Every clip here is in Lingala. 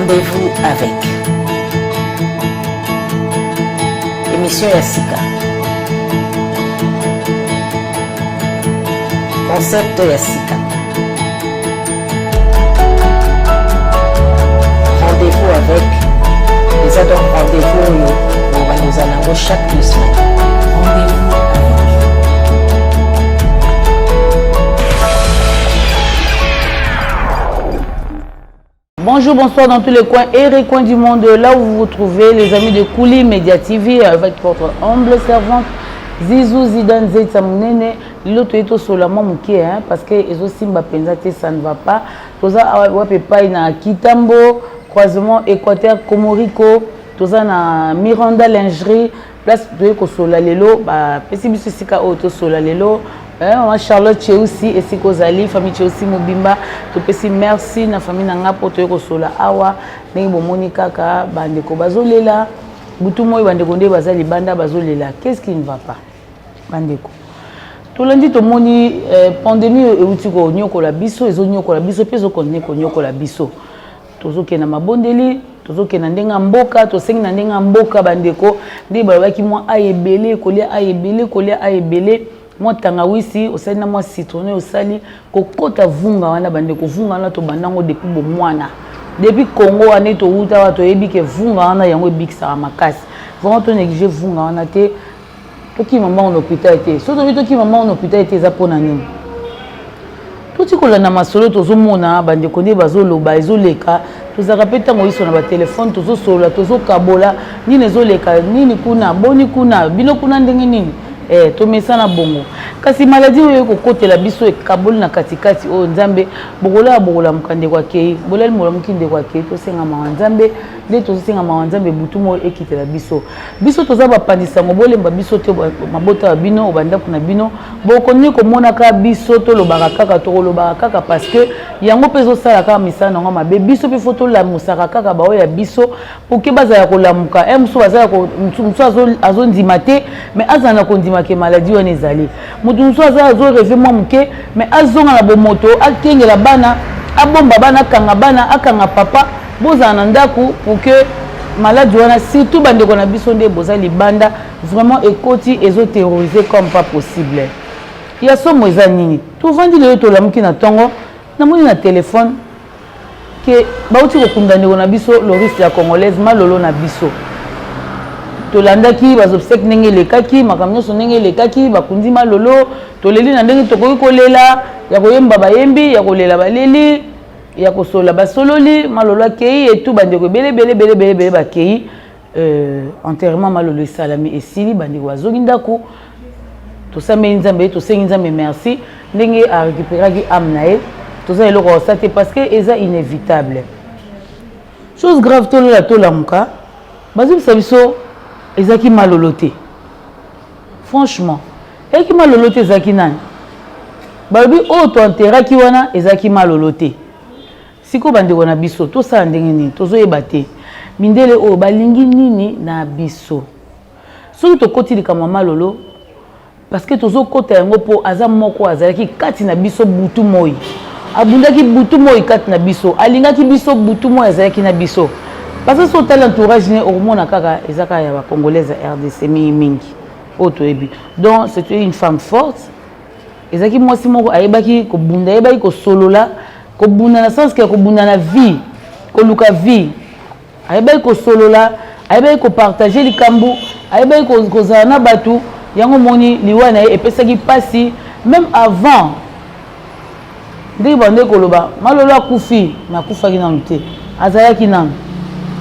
Rendez-vous avec émission Yassika. Concept Yassika. Rendez-vous avec les adultes. Rendez-vous nous allons chaque 2 semaines. Rendez-vous avec. Bonjour, bonsoir dans tous les coins et recoins du monde, là où vous vous trouvez, les amis de Kouli Media TV, avec votre humble servante Zizou Zidane Zeta Mounene. L'autre est au solament mouké, parce que les autres simba penzate, ça ne va pas. Toza wapepa na Kitambo, croisement Équateur Comorico, toza na Miranda Lingerie, place de Kosola Lelo, pesibisu sika auto sola Lelo. Charlotte aussi et si Kozali famille aussi Mobimba to pesi merci na famille nanga poto ko sola awa ndenge bomoni kaka bandeko bazolela butu moyi bandeko nde bazali banda bazolela. Qu'est-ce qui ne va pas bandeko to lundi to moni pandémie euti ko nyokola biso ezo nyokola biso peso ko nyokola biso tozoke na mabondeli tozoke na ndenga mboka to sengi na ndenga mboka bandeko ndi balaki mo ayebele kolia ayebele moi tangawisi osali na moi citronné osali kokota vunga wana bande ko vunga wana to bandango depuis bo mwana depuis Congo ane to uta wa to yebi ke vunga wana yango ebikisa makasi vraiment to négliger vunga wana te to ki maman en hôpital te so to ki maman en hôpital te za pona nini to ti kola na masolo to zo mona bande ko ne bazoloba ezoleka to za rapeta ngo iso na ba téléphone to zo sola to zo kabola nini ezoleka nini kuna boni kuna bino kuna ndenge nini to mesana bongo kasi maladie oyo kokotela biso ekaboli na katikati o nzambe bokola mukande kwa kei bolali mola mukinde kwa kei to senga mawa nzambe nde to senga mawa nzambe butumo ekitela biso toza bapandisa ngo bolemba biso te mabota ya bino obanda kuna bino bokoni komona ka biso to lobaka kaka parce que yango pezo sala ka misana ngo mabe biso pe foto la musaka kaka ba oya biso poke baza ya kolamuka muso baza ya ko muso azondima te mais azana kondima ke maladie wana ezali mutu muso azo rêver moi muke mais azonga na bomoto akengela bana abomba bana akanga papa boza na ndaku pour que maladie wana surtout bandeko na biso nde boza libanda vraiment ekoti ezo terroriser comme pas possible ya somo eza nini to vandi le to lamuki na tongo na moni na téléphone ke bauti ko kundandeko na biso Loris ya congolaise malolo na biso tolandaki bazobsek ndenge lekaki makamyo so ndenge lekaki bakundi malolo toleli na ndenge tokoki kolela ya koyemba bayembi ya kolela baleli ya kosola basololi malolo akei et tout bandeko bele bakei enterrement malolo salami esili bandeko bazongi ndako tosameli nzambe tosengi nzambe merci ndenge a récupéraki âme na ye toza eloko osate parce que eza inévitable chose grave tolola tolamuka bazobisa biso ezaki maloloté franchement ezaki maloloté ezaki nani balobi oyo toenterraki wana ezaki maloloté siko bandeko na biso tosala ndenge nini tozoyeba te mindele oyo balingi nini na biso soki tokoti likambo ya malolo parce que tozokota yango mpo aza moko azalaki kati na biso butu moi abundaki butu moi kati na biso alingaki biso butu moi azalaki na biso parce que son talent entourage ne hormone kaka ezaka ya ba congolaise RDC mingi otoyebi donc c'était une femme forte ezaki mwasi moko ayebaki ko bunda ayebaki ko solola ko bunda na sens que ko bunda na vie ko luka vie ayebaki ko solola ayebaki ko partager likambu ayebaki ko zana na batu yango moni liwa na epesaki pasi même avant ndenge bande koloba malolo akufi na kufaki na mute azalaki nanu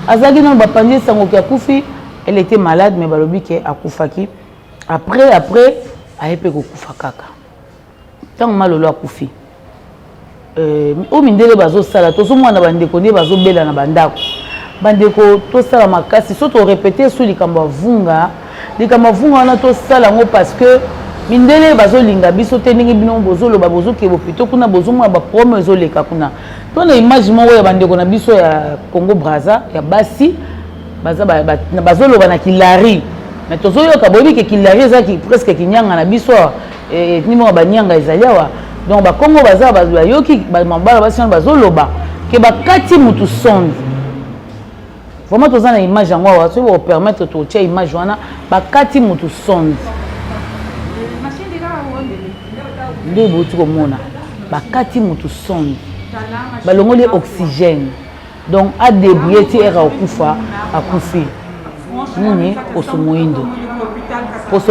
azaki non bapandi sango ki akufi elle était malade mais balobi ke akufaki après ayepe ko kufa kaka tant malolo akufi o mindele bazo sala to so mwana bandeko ne bazo bela na bandako bandeko to sala makasi so to répéter sur likambo vunga wana to sala ngo parce que mindele bazo linga biso te ndenge bino bozolo babozo ke bopito kuna bozo mwa ba promo ezoleka kuna to na image mo ya bandeko na biso ya Congo Brazza ya basi bazolo bana kilari mais tozo yo ka bobi ke kilari ezaki presque kinyanga na biso ni mo banyanga ezaliawa donc ba Congo Brazza bayoki ba mabala basi bazoloba ke bakati mutu sonde vraiment tous na image yango wa so permettre to tia image wana bakati mutu sonde nde boti komona bakati mutu sonde balongoli oxygène donc a débrouiller ti era okufa akufi nini poso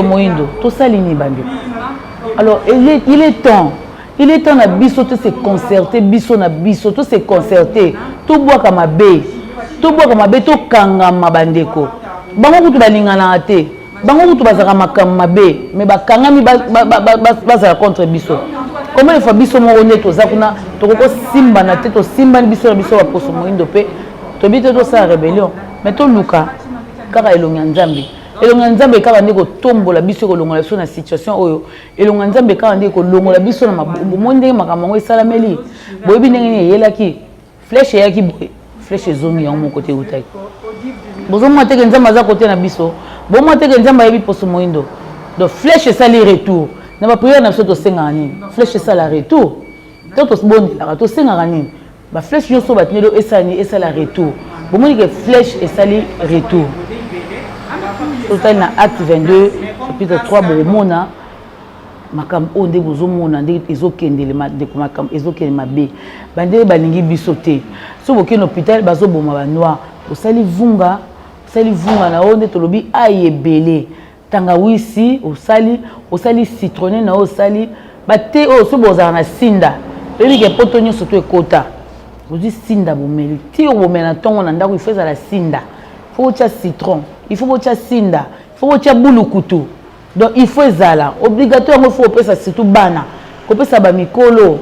moindo tosali ni bande. Alors il est temps na biso to se concerter biso na biso to se concerter to bwaka mabe to kangama bandeko bango kutu balingana te bango kutu bazaka makam mabe mais bakangami bazala contre biso. Comment il faut biso mo ne to zakuna to ko simba na te to simba ni biso na biso ba poso moindo pe to bito to sa rébellion mais to luka kaka elonga nzambe elonga nzambe kaka ndeko tombola biso ko longola biso na situation oyo elonga nzambe kaka ndeko longola biso na mabubu monde makambo esalameli boyebi ndenge ni yelaki flèche yaki boye flèche zongi ya mon côté utaki bozo mo teke nzambe za côté na biso bo mo teke nzambe yebi poso moindo donc flèche sali retour na ba prière na biso to senga nini flèche sala retour to bon la to senga nini ba flèche yo so batnelo esala retour bo mo que flèche esali retour total na acte 22 chapitre 3 bomona makam onde bozomona nde ezokendele makam ezokendele mabe bande balingi biso te so bokene hôpital bazoboma ba noir osali vunga na onde tolobi ayebele tangawisi osali citronné na osali bate o so bozana na sinda bebi ke poto nyonso to ekota ozi sinda bomeli ti bomela tongo na ndako ifeza la sinda faut tia citron il faut tia sinda il faut tia bulukutu donc il faut ezala obligatoire il faut pesa surtout bana ko pesa ba mikolo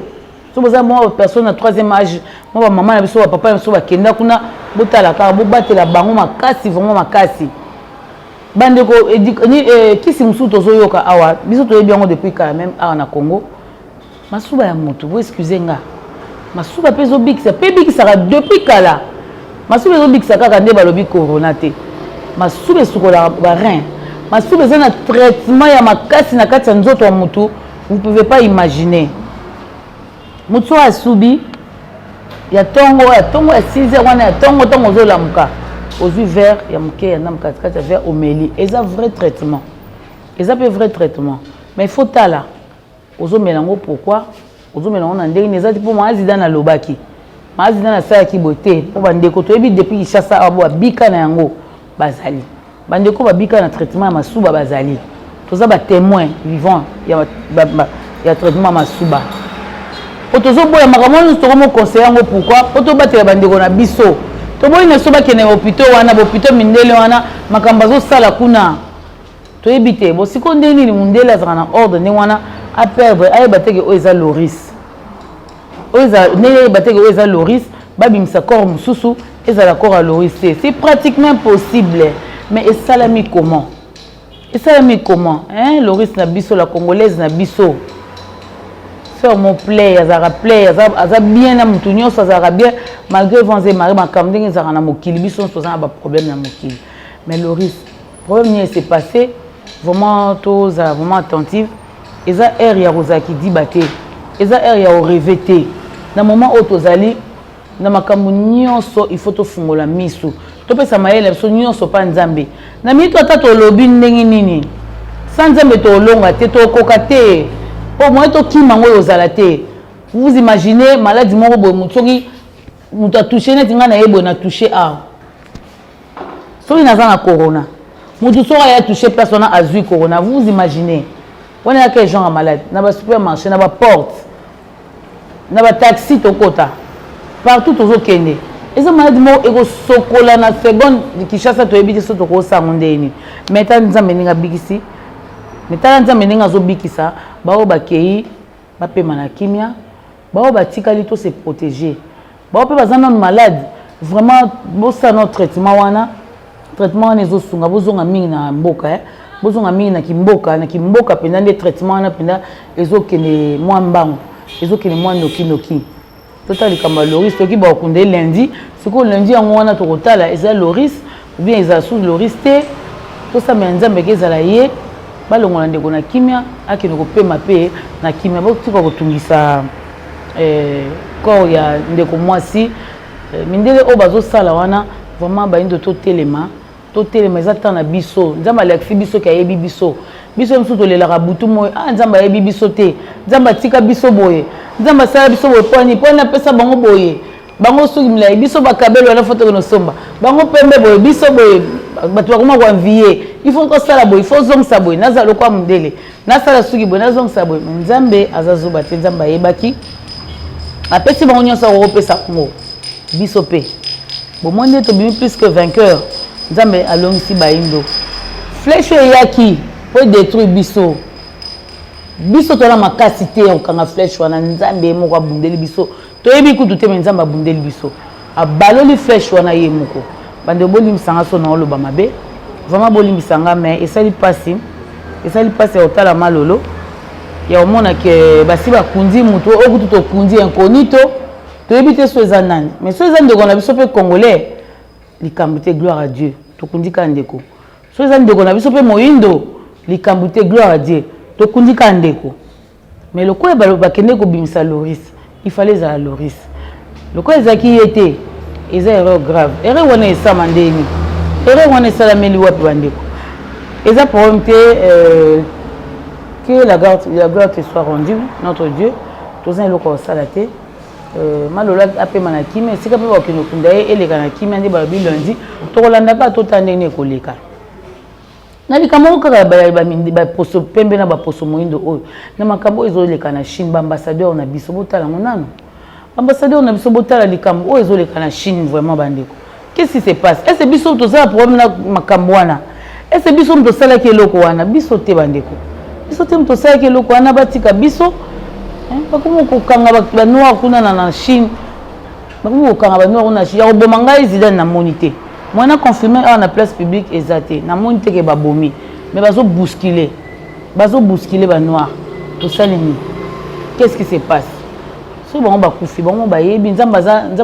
so boza moi personne na troisième âge moi ba maman na biso ba papa na biso ba kenda kuna botala ka bo batela bango makasi vraiment makasi bande ko kisi musuto zo yoka awa biso to yebi yango depuis quand même awa na Congo masuba ya moto vous excusez nga masuba pezo bikisa pe bikisa depuis kala masuba pezo bikisa kaka nde balobi corona te masuba sukola ba rein masuba za na traitement ya makasi na kati ya nzoto wa mutu vous pouvez pas imaginer mutu asubi ya tongo ya 6h wana ya tongo zo lamuka ozui vert ya muke ya nam kati ya vert omeli eza vrai traitement eza pe vrai traitement mais il faut tala ozo melango pourquoi ozo melango na ndenge neza ti po maazida na lobaki maazida na saya ki bote po bandeko to yebi depuis Kinshasa abo abika na yango bazali bandeko babika na traitement ya masuba bazali toza ba témoin vivant ya traitement masuba otozo boya makamoni to mo conseiller yango pourquoi oto batela bandeko na biso to boyi na soba kene hôpital wana hôpital mindele wana makamba zo sala kuna to ebite bo siko ndeni ni mundele azana na ordre ni wana a perdre ay bateke o eza loris o eza ne bateke o eza loris babimisa corps mususu eza la corps à loris c'est pratiquement possible mais esalami comment hein loris na biso la congolaise na biso faire mon play aza bien na mutu nyonso aza bien malgré vents et marées makambo ndenge ezaka na mokili biso nyonso toza na baproblème na mokili mais loris problème nini s'est passé vraiment toza vraiment attentive eza aire ya kozalaki diba te eza aire ya oreve te na moment oyo tozali na makambo nyonso il faut tofungola miso topesa mayele biso nyonso pa nzambe na mito ata tolobi ndenge nini sa nzambe tolonga te tokoka te po moye tokima ngo yozala te vous imaginez maladie moko boye mutu mutu atouché neti nga na ye boye na touché a soki naza na corona mutu soki aya touché personne azwi corona vous imaginez wana yaka genre ya malade na basupermarché na baporte na bataxi tokota partout tozokende eza maladi moko ekosokola na seconde Kinshasa toyebi te so tokosango ndeni mais ta nzambe ndenge abikisi mais tala nzambe ndenge azobikisa bao bakei bapema na kimia bao batikali to se protéger bao mpe baza nano malade vraiment bosala no traitement wana ezosunga bozonga mingi na mboka bozonga mingi na kimboka mpenza nde traitement wana mpenza ezokende mwa mbango ezokende mwa noki totala likambo ya loris toki bakunde lundi sikoyo lundi yango wana tokotala eza loris ou bien ezala sous loris te tosambela nzambe eke ezala ye balongola ndeko na kimia akende kopema mpe na kimia botika kotungisa corps ya ndeko mwasi mindele oyo bazosala wana vraiment baindo to telema eza tana biso nzamba laksi biso ka yebi biso msuto tolelaka butu moyo nzamba yebi biso te nzamba tika biso boye nzamba sala biso boye poni apesa bango boye bango soki milai biso bakabelo wana foto kono somba bango pembe boye biso boye bato bakoma kwa envier il faut kosala boye il faut zongisa boye naza lokwa mundele nasala soki boye nazongisa boye nzambe azazuba te nzamba yebaki apesi bango nyonso akopesa kongo biso pe bomoni tobimi plus que vainqueur nzambe alongisi baindo flèche eyaki po détruire biso tola makasi te okanga flèche wana nzambe moko abundeli biso toyebi kutu te me nzambe abundeli biso abaloli flèche wana ye moko bande bolimbisanga so na oloba mabe vraiment bolimbisanga mais esali pasi ya otala malolo ya omona ke basi bakundi mutu okutu tokundi incognito toyebi te so eza nani mais so eza ndeko na biso mpe congolais likambo te gloire à Dieu tokundika ndeko so eza ndeko na biso mpe moyindo likambo te gloire à Dieu tokundika ndeko mais lokola bakende kobimisa Loris il fallait ezala Loris lokola ezalaki ye te eza erreur grave erreur wana esama ndeni erreur wana esalameli wapi bandeko eza problème te que la gloire te soit rendue notre Dieu toza eloko osala te malola apema na kimia esika mpe bakende okunda ye eleka na kimia nde balobi lundi tokolandaka tota ndenge ekoleka na likambo moko kaka baposo pembe na baposo moyindo oyo na makambo oyo ezoleka na Chine baambassadeur na biso botala ngo nano ambassadeur na biso botala likambo oyo ezoleka na Chine vraiment bandeko qu'est-ce qui se passe est-ce biso tozala problème na makambo wana est-ce biso tosalaki eloko wana biso te bandeko biso te tosalaki eloko wana batika biso bakomi kokanga banoir kuna na Chine bakomi kokanga banoir kuna na Chine ya koboma ngai Zidane na moni te mwana confirmé awa na place publique eza te na moni te ke babomi mais bazobousculer banoir tosali nini qu'est-ce qui se passe so bango bakufi bango bayebi nzambe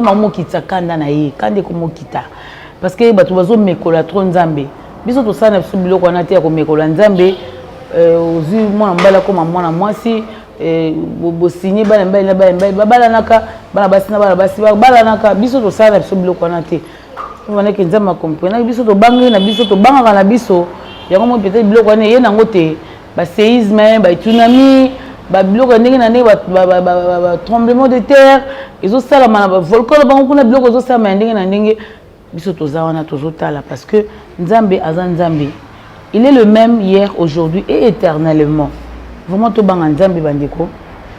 amokitisa kanda na ye kanda ekomokita parce que bato bazomekola trop nzambe biso tosala na biso biloko wana te ya komekola nzambe ozwi mwana mobali akoma mwana mwasi bosinye bana mibali babalanaka bana basi na bana basi babalanaka biso tosala na biso biloko wana te vaneke nzambe akomprena biso tobangi na biso tobangaka na biso yango mo peut-être biloko wana ye nango te baséisme batsunami babiloko ndenge na ndenge tremblement de terre ezosalama na bavolcan bango kuna biloko ezosalama ya ndenge na ndenge biso toza wana tozotala parce que nzambe aza nzambe il est le même hier aujourd'hui et éternellement vraiment tobanga nzambe bandeko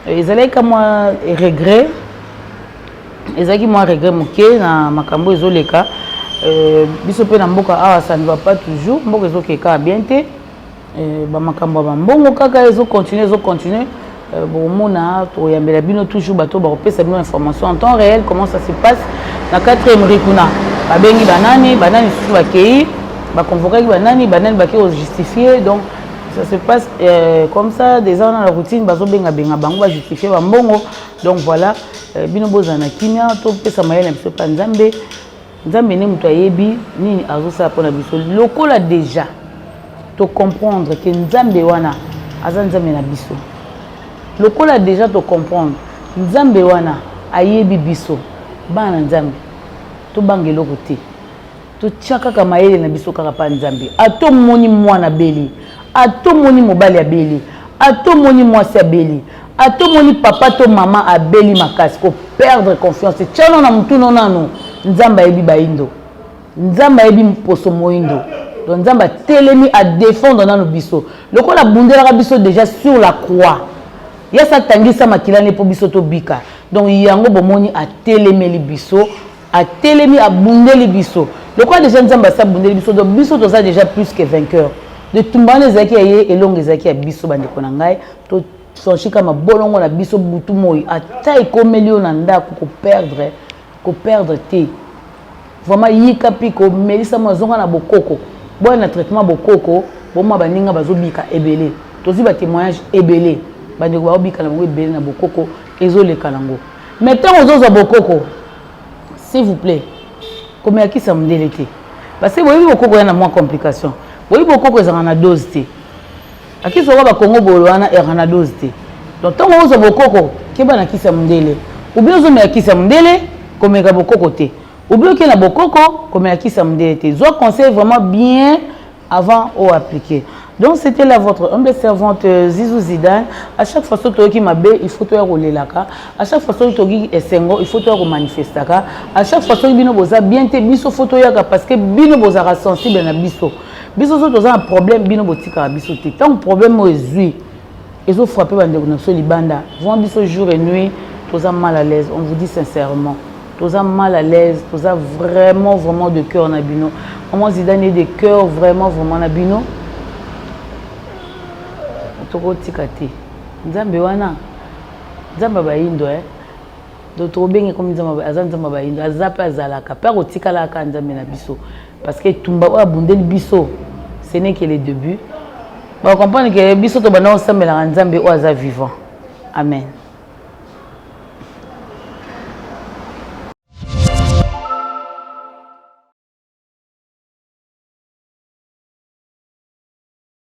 ezalaki ka mwa regret moke na makambo ezoleka biso pe na mboka awa ça ne va pas toujours mboka ezokeka bien te bamakambo ya bambongo kaka ezocontinue bomona toyambela bino toujours bato bakopesa bino information en temps réel comment ça se passe na 4e rikuna babengi banani susu bakei baconvokaki banani bakei ojustifier donc ça se passe comme ça déjà dans la routine bazobenga bango bajustifier bambongo donc voilà bino bozala na kimia topesa mayele na biso pa nzambe ne moto ayebi nini azosala mpona biso lokola déjà to comprendre que nzambe wana aza nzambe na biso lokola déjà to comprendre nzambe wana ayebi biso bana nzambe tobanga eloko te totia kaka mayele na biso kaka pa nzambe atomoni mwana beli atomoni mobali abeli atomoni mwasi abeli atomoni papa to mama abeli makasi ko perdre confiance tiano na mutuno nano nzamba yebi baindo nzamba yebi poso moindo donc nzamba telemi à défendre nano biso lokola bundelaka biso déjà sur la croix yasa tangisa makilane po biso to bika donc yango bomoni a telemeli biso a telemi a bundeli biso lokola déjà nzamba sa bundeli biso donc biso to ça déjà plus que vainqueur de tumbane zaki ye elonge zaki ya biso bandeko na ngai to sonchika mabolongo na biso butu moi ata ekomeli yo na ndako ko perdre te vraiment yika pi ko melisa mazonga na bokoko boya na traitement bokoko boma baninga bazobika ebele tozi ba témoignage ebele bandeko bazobika na bango ebele na bokoko ezoleka nango mais tant ozoza bokoko s'il vous plaît comme yakisa mundele te parce que boyebi bokoko ya na moins complication boyebi bokoko ezanga na dose te akisi oka bakongo bolo wana ezanga na dose te donc tant ozoza bokoko keba na kisa mundele ou bien ozomeka kisa mundele komeka bokoko te Ou bien qu'il y a beaucoup, comme il y a qui samedi, je conseille vraiment bien avant ou appliquer. Donc c'était là votre humble servante Zizou Zidane. À chaque fois que tu m'as il faut te rouler là. À chaque fois que tu es sengo, il faut te manifester. À chaque fois que bino boza bien te biso photo yaka parce que bino boza sensible na biso. Biso so toza un problème bino botika biso te. Tant problème o ezui. Ils ont frappé bande connexion libanda. Vont biso jour et nuit, toza mal à l'aise. On vous dit sincèrement. Toza mal à l'aise, toza vraiment de cœur na bino. Maman Zidane est de cœur vraiment na bino. Toko tikati. Nzambe wana. Nzamba ba indo D'autres bien comme nzamba azanzamba ba indo azapa azalaka. Pas otikala ka nzambe na biso parce que tumba wa bundeli biso. Ce n'est que le début. On comprend que biso to bana ensemble la nzambe o aza vivant. Amen.